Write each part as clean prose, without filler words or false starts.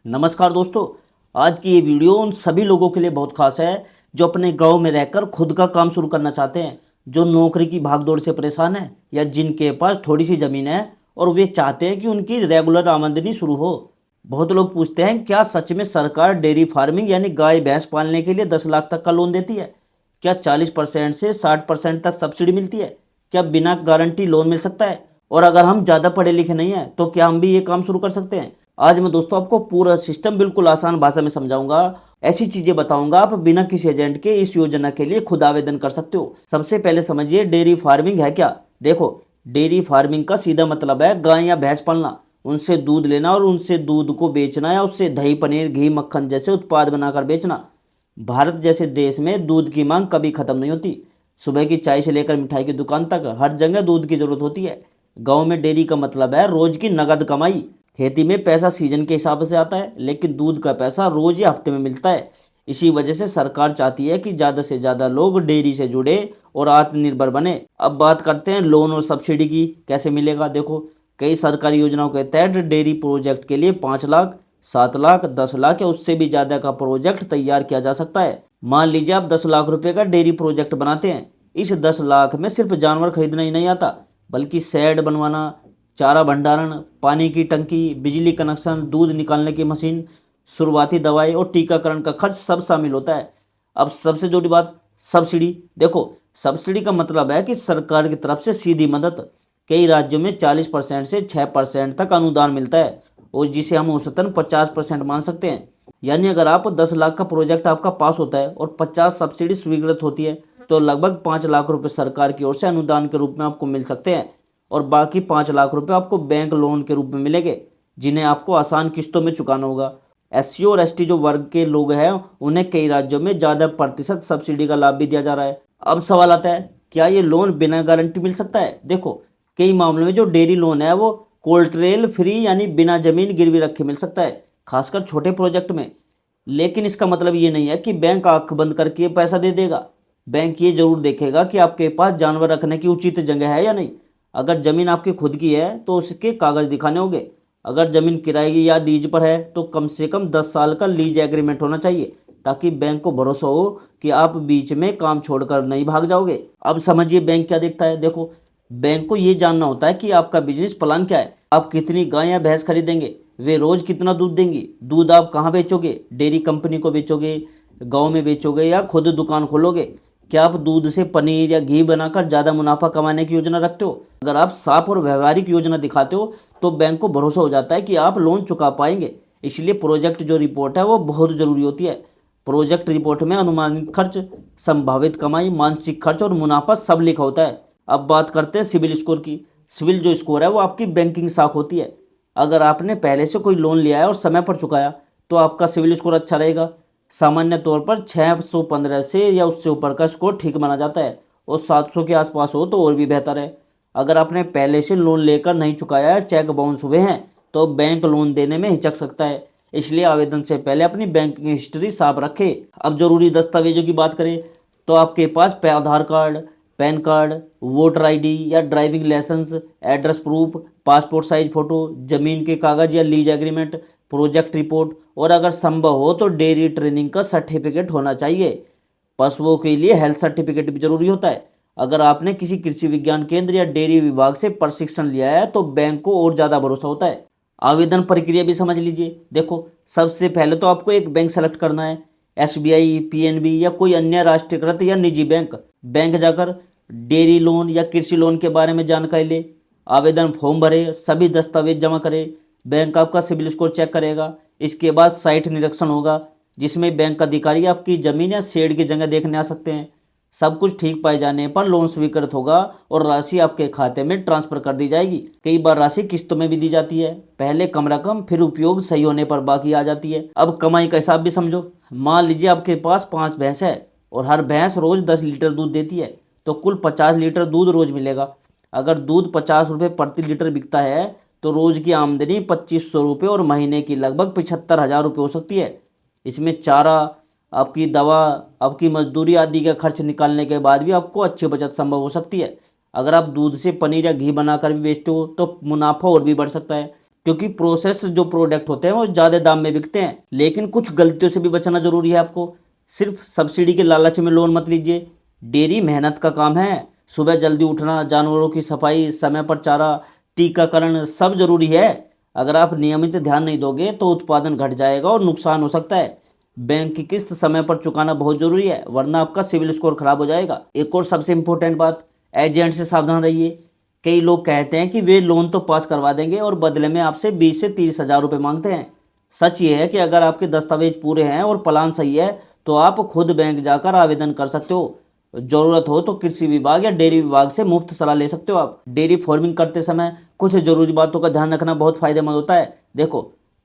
नमस्कार दोस्तों। आज की ये वीडियो उन सभी लोगों के लिए बहुत खास है जो अपने गांव में रहकर खुद का काम शुरू करना चाहते हैं, जो नौकरी की भागदौड़ से परेशान है या जिनके पास थोड़ी सी ज़मीन है और वे चाहते हैं कि उनकी रेगुलर आमदनी शुरू हो। बहुत लोग पूछते हैं, क्या सच में सरकार डेयरी फार्मिंग यानी गाय भैंस पालने के लिए 10 लाख तक का लोन देती है? क्या 40% से 60% तक सब्सिडी मिलती है? क्या बिना गारंटी लोन मिल सकता है? और अगर हम ज़्यादा पढ़े लिखे नहीं हैं तो क्या हम भी ये काम शुरू कर सकते हैं? आज मैं दोस्तों आपको पूरा सिस्टम बिल्कुल आसान भाषा में समझाऊंगा। ऐसी चीजें बताऊंगा आप बिना किसी एजेंट के इस योजना के लिए खुद आवेदन कर सकते हो। सबसे पहले समझिए डेयरी फार्मिंग है क्या। देखो, डेयरी फार्मिंग का सीधा मतलब है गाय या भैंस पालना, उनसे दूध लेना और उनसे दूध को बेचना या उससे दही पनीर घी मक्खन जैसे उत्पाद बनाकर बेचना। भारत जैसे देश में दूध की मांग कभी खत्म नहीं होती। सुबह की चाय से लेकर मिठाई की दुकान तक हर जगह दूध की जरूरत होती है। गांव में डेयरी का मतलब है रोज की नगद कमाई। खेती में पैसा सीजन के हिसाब से आता है, लेकिन दूध का पैसा रोज या हफ्ते में मिलता है। इसी वजह से सरकार चाहती है कि ज़्यादा से ज़्यादा लोग डेयरी से जुड़े और आत्मनिर्भर बने। अब बात करते हैं लोन और सब्सिडी की, कैसे मिलेगा। देखो, कई सरकारी योजनाओं के तहत डेयरी प्रोजेक्ट के लिए 5 लाख, 7 लाख, 10 लाख या उससे भी ज़्यादा का प्रोजेक्ट तैयार किया जा सकता है। मान लीजिए आप 10 लाख रुपए का डेयरी प्रोजेक्ट बनाते हैं। इस 10 लाख में सिर्फ जानवर खरीदना ही नहीं आता, बल्कि शेड बनवाना, चारा भंडारण, पानी की टंकी, बिजली कनेक्शन, दूध निकालने की मशीन, शुरुआती दवाई और टीकाकरण का खर्च सब शामिल होता है। अब सबसे जरूरी बात, सब्सिडी। देखो, सब्सिडी का मतलब है कि सरकार की तरफ से सीधी मदद। कई राज्यों में 40% से 6% तक अनुदान मिलता है, और जिसे हम औसतन 50% मान सकते हैं। यानी अगर आप 10 लाख का प्रोजेक्ट आपका पास होता है और 50 सब्सिडी स्वीकृत होती है, तो लगभग 5 लाख रुपए सरकार की ओर से अनुदान के रूप में आपको मिल सकते हैं। और बाकी 5 लाख रुपए आपको बैंक लोन के रूप में मिलेंगे, जिन्हें आपको आसान किस्तों में चुकाना होगा। एससी और एसटी जो वर्ग के लोग हैं, उन्हें कई राज्यों में ज़्यादा प्रतिशत सब्सिडी का लाभ भी दिया जा रहा है। अब सवाल आता है, क्या ये लोन बिना गारंटी मिल सकता है? देखो, कई मामलों में जो डेयरी लोन है वो कोल्ट्रेल फ्री यानी बिना जमीन गिरवी रखे मिल सकता है, खासकर छोटे प्रोजेक्ट में। लेकिन इसका मतलब ये नहीं है कि बैंक आंख बंद करके पैसा दे देगा। बैंक ये जरूर देखेगा कि आपके पास जानवर रखने की उचित जगह है या नहीं। अगर ज़मीन आपकी खुद की है तो उसके कागज़ दिखाने होंगे। अगर ज़मीन किराए की या लीज पर है तो कम से कम 10 साल का लीज एग्रीमेंट होना चाहिए, ताकि बैंक को भरोसा हो कि आप बीच में काम छोड़कर नहीं भाग जाओगे। अब समझिए बैंक क्या देखता है। देखो, बैंक को ये जानना होता है कि आपका बिजनेस प्लान क्या है। आप कितनी गाय या भैंस खरीदेंगे, वे रोज कितना दूध देंगी, दूध आप कहाँ बेचोगे, डेयरी कंपनी को बेचोगे, गांव में बेचोगे या खुद दुकान खोलोगे। क्या आप दूध से पनीर या घी बनाकर ज़्यादा मुनाफा कमाने की योजना रखते हो? अगर आप साफ और व्यवहारिक योजना दिखाते हो तो बैंक को भरोसा हो जाता है कि आप लोन चुका पाएंगे। इसलिए प्रोजेक्ट जो रिपोर्ट है वो बहुत ज़रूरी होती है। प्रोजेक्ट रिपोर्ट में अनुमानित खर्च, संभावित कमाई, मानसिक खर्च और मुनाफा सब लिखा होता है। अब बात करते हैं सिविल स्कोर की। सिविल जो स्कोर है वो आपकी बैंकिंग साख होती है। अगर आपने पहले से कोई लोन लिया है और समय पर चुकाया तो आपका सिविल स्कोर अच्छा रहेगा। सामान्य तौर पर 615 से या उससे ऊपर का स्कोर ठीक माना जाता है, और 700 के आसपास हो तो और भी बेहतर है। अगर आपने पहले से लोन लेकर नहीं चुकाया है, चेक बाउंस हुए हैं, तो बैंक लोन देने में हिचक सकता है। इसलिए आवेदन से पहले अपनी बैंकिंग हिस्ट्री साफ रखें। अब जरूरी दस्तावेजों की बात करें तो आपके पास Aadhaar card, PAN card, voter ID या driving licence, address proof, passport size photo, ज़मीन के कागज़ या लीज एग्रीमेंट, प्रोजेक्ट रिपोर्ट, और अगर संभव हो तो डेयरी ट्रेनिंग का सर्टिफिकेट होना चाहिए। पशुओं के लिए हेल्थ सर्टिफिकेट भी जरूरी होता है। अगर आपने किसी कृषि विज्ञान केंद्र या डेयरी विभाग से प्रशिक्षण लिया है तो बैंक को और ज़्यादा भरोसा होता है। आवेदन प्रक्रिया भी समझ लीजिए। देखो, सबसे पहले तो आपको एक बैंक सेलेक्ट करना है। एसबीआई, पीएनबी या कोई अन्य राष्ट्रीयकृत या निजी बैंक। बैंक जाकर डेयरी लोन या कृषि लोन के बारे में जानकारी ले, आवेदन फॉर्म भरे, सभी दस्तावेज जमा करें। बैंक आपका सिबिल स्कोर चेक करेगा। इसके बाद साइट निरीक्षण होगा, जिसमें बैंक अधिकारी आपकी ज़मीन या शेड की जगह देखने आ सकते हैं। सब कुछ ठीक पाए जाने पर लोन स्वीकृत होगा और राशि आपके खाते में ट्रांसफर कर दी जाएगी। कई बार राशि किस्तों में भी दी जाती है, पहले कम रकम फिर उपयोग सही होने पर बाकी आ जाती है। अब कमाई का हिसाब भी समझो। मान लीजिए आपके पास 5 भैंस है और हर भैंस रोज 10 लीटर दूध देती है, तो कुल 50 लीटर दूध रोज मिलेगा। अगर दूध 50 रुपये प्रति लीटर बिकता है तो रोज की आमदनी 2500 रुपये और महीने की लगभग 75,000 रुपये हो सकती है। इसमें चारा, आपकी दवा, आपकी मजदूरी आदि का खर्च निकालने के बाद भी आपको अच्छी बचत संभव हो सकती है। अगर आप दूध से पनीर या घी बनाकर भी बेचते हो तो मुनाफा और भी बढ़ सकता है। क्योंकि प्रोसेस जो प्रोडक्ट होते हैं वो ज़्यादा दाम में बिकते हैं। लेकिन कुछ गलतियों से भी बचना जरूरी है आपको। सिर्फ सब्सिडी के लालच में लोन मत लीजिए। डेयरी मेहनत का काम है। सुबह जल्दी उठना, जानवरों की सफाई, समय पर चारा, टीकाकरण सब जरूरी है। अगर आप नियमित ध्यान नहीं दोगे तो उत्पादन घट जाएगा और नुकसान हो सकता है। बैंक की किस्त समय पर चुकाना बहुत जरूरी है, वरना आपका सिविल स्कोर खराब हो जाएगा। एक और सबसे इंपॉर्टेंट बात, एजेंट से सावधान रहिए। कई लोग कहते हैं कि वे लोन तो पास करवा देंगे और बदले में आपसे 20 से 30 हज़ार रुपये मांगते हैं। सच ये है कि अगर आपके दस्तावेज पूरे हैं और प्लान सही है तो आप खुद बैंक जाकर आवेदन कर सकते हो। जरूरत हो तो कृषि विभाग या डेयरी विभाग से मुफ्त सलाह ले सकते हो आप। डेयरी फार्मिंग करते समय कुछ जरूरी बातों का ध्यान रखना बहुत फायदेमंद होता है। देखो,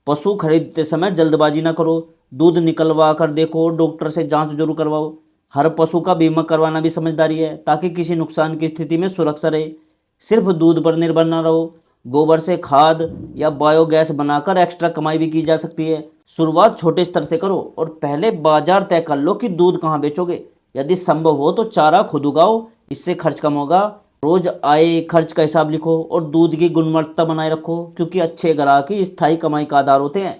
पशु खरीदते समय जल्दबाजी ना करो। दूध निकलवा कर देखो, डॉक्टर से जांच जरूर करवाओ। हर पशु का बीमा करवाना भी समझदारी है, ताकि किसी नुकसान की स्थिति में सुरक्षा रहे। सिर्फ दूध पर निर्भर ना रहो। गोबर से खाद या बायोगैस बनाकर एक्स्ट्रा कमाई भी की जा सकती है। शुरुआत छोटे स्तर से करो और पहले बाजार तय कर लो कि दूध कहाँ बेचोगे। यदि संभव हो तो चारा खुद उगाओ, इससे खर्च कम होगा। रोज आय खर्च का हिसाब लिखो और दूध की गुणवत्ता बनाए रखो, क्योंकि अच्छे ग्राहक ही स्थायी कमाई का आधार होते हैं।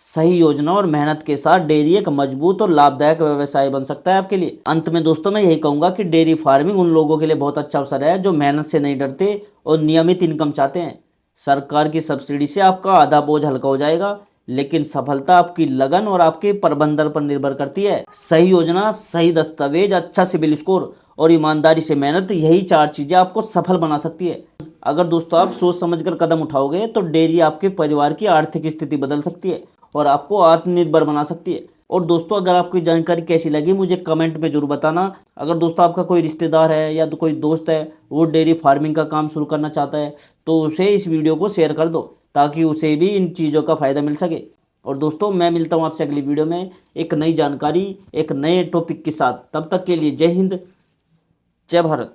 सही योजना और मेहनत के साथ डेयरी एक मजबूत और लाभदायक व्यवसाय बन सकता है आपके लिए। अंत में दोस्तों मैं यही कहूंगा कि डेयरी फार्मिंग उन लोगों के लिए बहुत अच्छा अवसर है जो मेहनत से नहीं डरते और नियमित इनकम चाहते हैं। सरकार की सब्सिडी से आपका आधा बोझ हल्का हो जाएगा, लेकिन सफलता आपकी लगन और आपके प्रबंधन पर निर्भर करती है। सही योजना, सही दस्तावेज, अच्छा सिबिल स्कोर और ईमानदारी से मेहनत, यही 4 चीजें आपको सफल बना सकती है। अगर दोस्तों आप सोच समझकर कदम उठाओगे तो डेयरी आपके परिवार की आर्थिक स्थिति बदल सकती है और आपको आत्मनिर्भर बना सकती है। और दोस्तों अगर आपको ये जानकारी कैसी लगी मुझे कमेंट में जरूर बताना। अगर दोस्तों आपका कोई रिश्तेदार है या तो कोई दोस्त है वो डेयरी फार्मिंग का काम शुरू करना चाहता है तो उसे इस वीडियो को शेयर कर दो, ताकि उसे भी इन चीज़ों का फ़ायदा मिल सके। और दोस्तों मैं मिलता हूँ आपसे अगली वीडियो में एक नई जानकारी, एक नए टॉपिक के साथ। तब तक के लिए जय हिंद, जय भारत।